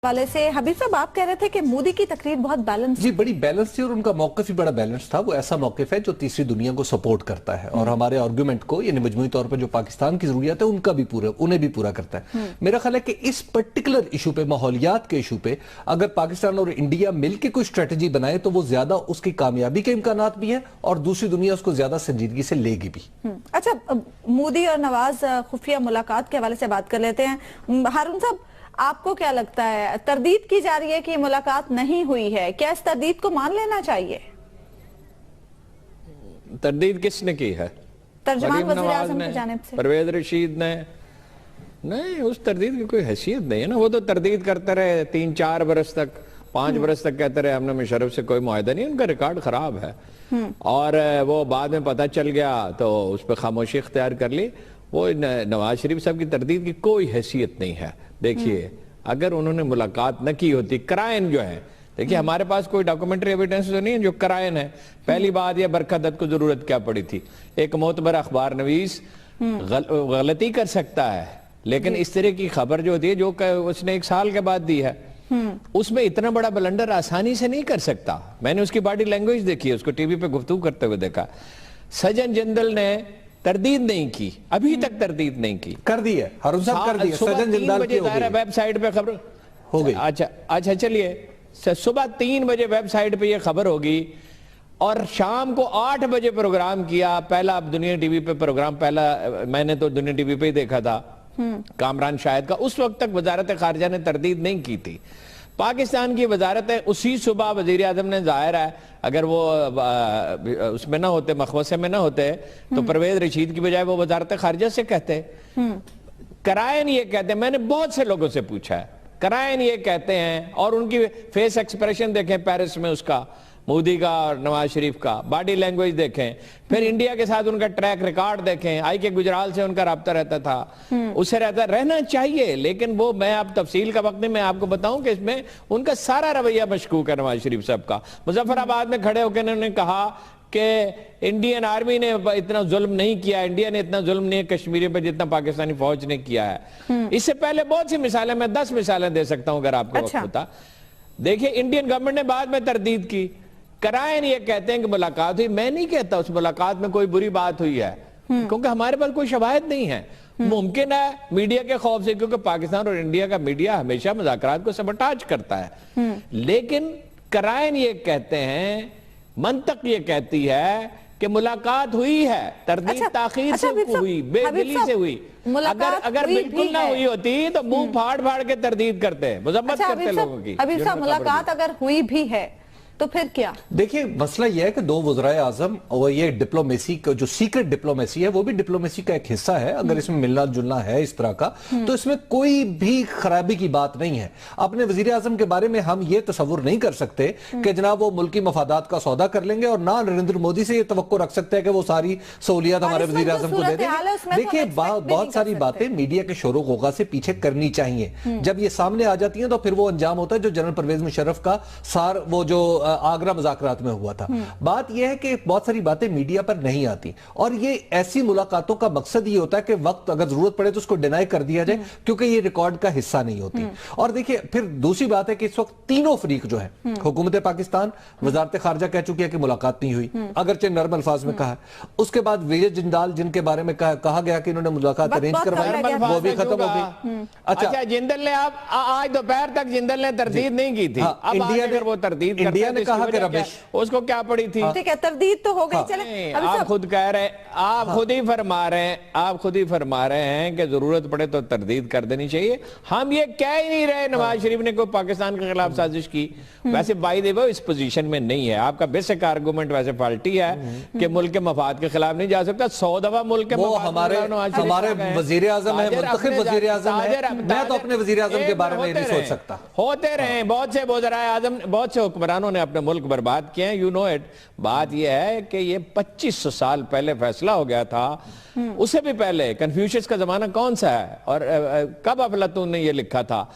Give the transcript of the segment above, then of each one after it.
वाले से हबीब साहब आप कह रहे थे कि मोदी की तकरीर बहुत बैलेंस जी, बड़ी बैलेंस थी और उनका मौक़िफ़ भी बड़ा बैलेंस था। वो ऐसा मौक़िफ़ है जो तीसरी दुनिया को सपोर्ट करता है और हमारे आर्गुमेंट को, यानी मजमूई तौर पर जो पाकिस्तान की ज़रूरियत है उन्हें भी पूरा करता है। मेरा ख्याल है कि इस पर्टिकुलर इशू पे, माहौलियात के इशू पे, अगर पाकिस्तान और इंडिया मिलकर कोई स्ट्रेटजी बनाए तो वो ज्यादा उसकी कामयाबी के इम्कानात भी हैं और दूसरी दुनिया उसको ज्यादा संजीदगी से लेगी भी। अच्छा, मोदी और नवाज खुफिया मुलाकात के हवाले से बात कर लेते हैं। हारून साहब, आपको क्या लगता है, तरदीद की जा रही है कि मुलाकात नहीं हुई है, क्या इस तरदीद को मान लेना चाहिए? तरदीद किसने की है? तर्जुमान वज़ीर आज़म की जानिब से परवेज रशीद ने। नहीं, उस तरदीद की कोई हैसियत नहीं है ना। वो तो तरदीद करते रहे 3-4 बरस तक, 5 बरस तक कहते रहे हमने मुशर्रफ से कोई मुआहदा नहीं। उनका रिकॉर्ड खराब है और वो बाद में पता चल गया तो उस पर खामोशी इख्तियार कर ली। वो नवाज शरीफ साहब की तरदीद की कोई हैसियत नहीं है। देखिए, अगर उन्होंने मुलाकात न की होती, क्राइन जो है, देखिए हमारे पास कोई डॉक्यूमेंट्री एविडेंस तो नहीं है जो क्राइन है। पहली बात ये बरखत दत्त को जरूरत क्या पड़ी थी? एक मोतबर अखबार नवीस गलती कर सकता है, लेकिन इस तरह की खबर जो होती है जो उसने 1 साल के बाद दी है, उसमें इतना बड़ा ब्लंडर आसानी से नहीं कर सकता। मैंने उसकी बॉडी लैंग्वेज देखी है, उसको टीवी पे गुफ्तगू करते हुए देखा। सज्जन जिंदल ने तरदीद नहीं की, अभी तक तरदीद नहीं की। कर दी है हारून साहब, कर दी है। सज्जन जिंदाल की हो गई, वेबसाइट पे खबर हो गई। अच्छा चलिए, सुबह 3 बजे वेबसाइट पे ये खबर होगी और शाम को 8 बजे प्रोग्राम किया। पहला दुनिया टीवी पे प्रोग्राम, पहला मैंने तो दुनिया टीवी पे ही देखा था, कामरान शाहिद का। उस वक्त तक वजारत खारजा ने तरदीद नहीं की थी। पाकिस्तान की वजारत है उसी सुबह वजीर आज़म ने, जाहिर है अगर वो उसमें ना होते, मखवसे में ना होते, तो परवेज रशीद की बजाय वो वजारत खारजा से कहते। करायन ये कहते हैं, मैंने बहुत से लोगों से पूछा है, करायन ये कहते हैं और उनकी फेस एक्सप्रेशन देखें पेरिस में, उसका मोदी का और नवाज शरीफ का बॉडी लैंग्वेज देखें, फिर इंडिया के साथ उनका ट्रैक रिकॉर्ड देखें। आई के गुजराल से उनका राब्ता रहता था, उससे रहना चाहिए, लेकिन वो मैं आप तफसील का वक्त नहीं, मैं आपको बताऊं कि इसमें उनका सारा रवैया मशकूक है नवाज शरीफ साहब का। मुजफ्फराबाद में खड़े होकर उन्होंने कहा कि इंडियन आर्मी ने इतना जुल्म नहीं किया, इंडिया ने इतना जुल्म नहीं कश्मीर पे जितना पाकिस्तानी फौज ने किया है। इससे पहले बहुत सी मिसालें, मैं 10 मिसालें दे सकता हूं अगर आपको वक्त होता। देखिए, इंडियन गवर्नमेंट ने बाद में तरदीद की। करायन ये कहते हैं कि मुलाकात हुई। मैं नहीं कहता उस मुलाकात में कोई बुरी बात हुई है, क्योंकि हमारे पास कोई शवाहिद नहीं है। मुमकिन है मीडिया के खौफ से, क्योंकि पाकिस्तान और इंडिया का मीडिया हमेशा मुज़ाकरात को सबटाज करता है। लेकिन करायन ये कहते हैं, मंतक ये कहती है कि मुलाकात हुई है, तरदीद ताखीर से हुई, बेदिली से हुई। अगर बिल्कुल ना हुई होती तो मुंह फाड़ फाड़ के तरदीद करते, मजम्मत करते लोगों की। अभी साहब, मुलाकात अगर हुई भी है तो फिर क्या? देखिए, मसला यह है कि 2 वज़राए आज़म और ये डिप्लोमेसी का जो सीक्रेट डिप्लोमेसी है वो भी डिप्लोमेसी का एक हिस्सा है। अगर इसमें मिलना जुलना है इस तरह का तो इसमें कोई भी खराबी की बात नहीं है। अपने वज़ीर आज़म के बारे में हम ये तसव्वुर नहीं कर सकते कि जनाब वो मुल्की मफादात का सौदा कर लेंगे और ना नरेंद्र मोदी से ये तवक्को रख सकते हैं कि वो सारी सहूलियत हमारे वज़ीर आज़म को दे देंगे। देखिए, बहुत सारी बातें मीडिया के शोर गौगा से पीछे करनी चाहिए। जब ये सामने आ जाती हैं तो फिर वो अंजाम होता है जो जनरल परवेज मुशर्रफ का सार वो जो आगरा मुज़ाकरात में हुआ था। बात यह है कि बहुत सारी बातें मीडिया पर नहीं आती और ये ऐसी मुलाकातों का मकसद ये होता है कि वक्त अगर जरूरत पड़े तो उसको डिनाई कर दिया जाए, क्योंकि ये रिकॉर्ड का हिस्सा नहीं होती। और देखिए, फिर दूसरी बात है कि इस वक्त तीनों फरीक जो है, हुकूमत पाकिस्तान, वजारत खारजा कह चुकी है कि मुलाकात नहीं हुई, अगरचे नर्म अल्फाज में कहा। उसके बाद विजय जिंदाल, जिनके बारे में कहा गया कि इन्होंने मुलाकात अरेंज करवाई, वो भी खत्म हो गई। अच्छा, जिंदल ने आज दोपहर तक जिंदल ने तरदीद नहीं की थी। इंडिया ने वो तरदीद, इंडिया ने कहा कि रमेश उसको क्या पड़ी थी? ठीक है, तरदीद तो हो गई। चले, आप खुद कह रहे हैं, आप खुद ही फरमा रहे हैं कि जरूरत पड़े तो तरदीद कर देनी चाहिए। हम ये कह ही नहीं रहे नवाज शरीफ ने कोई पाकिस्तान के खिलाफ साजिश की। वैसे बाई द वे इस पोजीशन में नहीं है। आपका बेसिक आर्गुमेंट वैसे फाल्टी है कि मुल्क के मफाद के खिलाफ नहीं जा सकता। 100 दफा मुल्क के हमारे वजीर आज़म है, मुंतखब वजीर आज़म है। मैं तो अपने वजीर आज़म के बारे में नहीं सोच सकता। होते रहे, बहुत से वज़राए आज़म, बहुत से हुक्मरानों ने अपने मुल्क बर्बाद किए हैं, यू नो इट। बात यह है कि ये 2500 साल पहले फैसला हो गया था। उससे भी पहले कन्फ्यूशियस का जमाना कौन सा है और कब अफलातून ने ये लिखा था?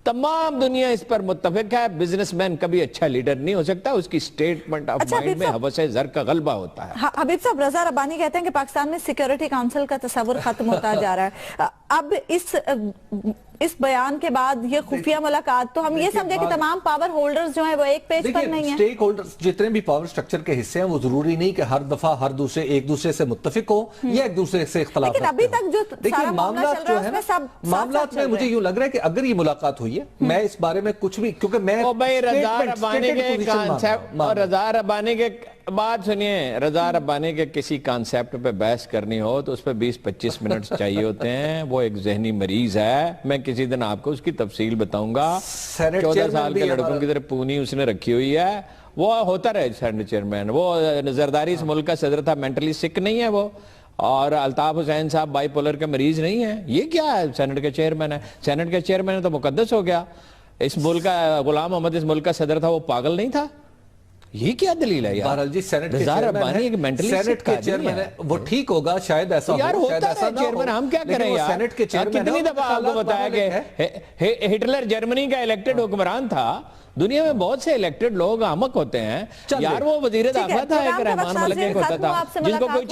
तमाम दुनिया इस पर मुत्तफिक है, बिजनेसमैन कभी अच्छा लीडर नहीं हो सकता, उसकी स्टेटमेंट ऑफ माइंड में हवस ज़र का गलबा होता है। हबीब साहब, रजा रब्बानी कहते हैं कि पाकिस्तान में सिक्योरिटी काउंसिल का तस्वुर खत्म होता जा रहा है। अब इस बयान के बाद ये खुफिया मुलाकात, तो हम ये समझे कि तमाम पावर होल्डर्स जो हैं वो एक पेज पर नहीं है। स्टेक होल्डर्स जितने भी पावर स्ट्रक्चर के हिस्से हैं वो जरूरी नहीं कि हर दफा एक दूसरे से मुत्तफिक हो या एक दूसरे से इख्तलाफ लेकिन अभी तक जो देखिए मामला जो है ना, मामला में मुझे यूं लग रहा है कि अगर ये मुलाकात हुई है, मैं इस बारे में कुछ भी, क्योंकि मैं रज़ा रब्बानी के कांसेप्ट और रज़ा रब्बानी के बात सुनिए, रज़ा रब्बानी के किसी कांसेप्ट पे बहस करनी हो तो उस पर 20-25 मिनट चाहिए होते हैं। वो एक जहनी मरीज है, मैं किसी दिन आपको उसकी तफसील बताऊंगा। 14 साल के लड़कों की तरह पूनी उसने रखी हुई है, वो होता रहे सेनेट चेयरमैन। वो जरदारी इस मुल्क का सदर था, मेंटली सिक नहीं है वो। और अल्ताफ हुसैन साहब बाइपोलर के मरीज नहीं है। ये क्या है, सेनेट के चेयरमैन है। सेनेट के चेयरमैन तो मुकद्दस हो गया। इस मुल्क का गुलाम मोहम्मद इस मुल्क का सदर था, वो पागल नहीं था। ये क्या दलील है यार? बहरहाल जी सेनेट के चेयरमैन है, वो ठीक होगा, शायद ऐसा यार हो, होता है चेयरमैन। हम क्या करें यार? सेनेट के चेयरमैन कितनी दफा आपको बताया कि हिटलर जर्मनी का इलेक्टेड हुक्मरान था। दुनिया में बहुत से इलेक्टेड लोग आमक होते हैं यार। वो वजीर दाखिला था, एक रहमान मलिक होता था जिनको कोई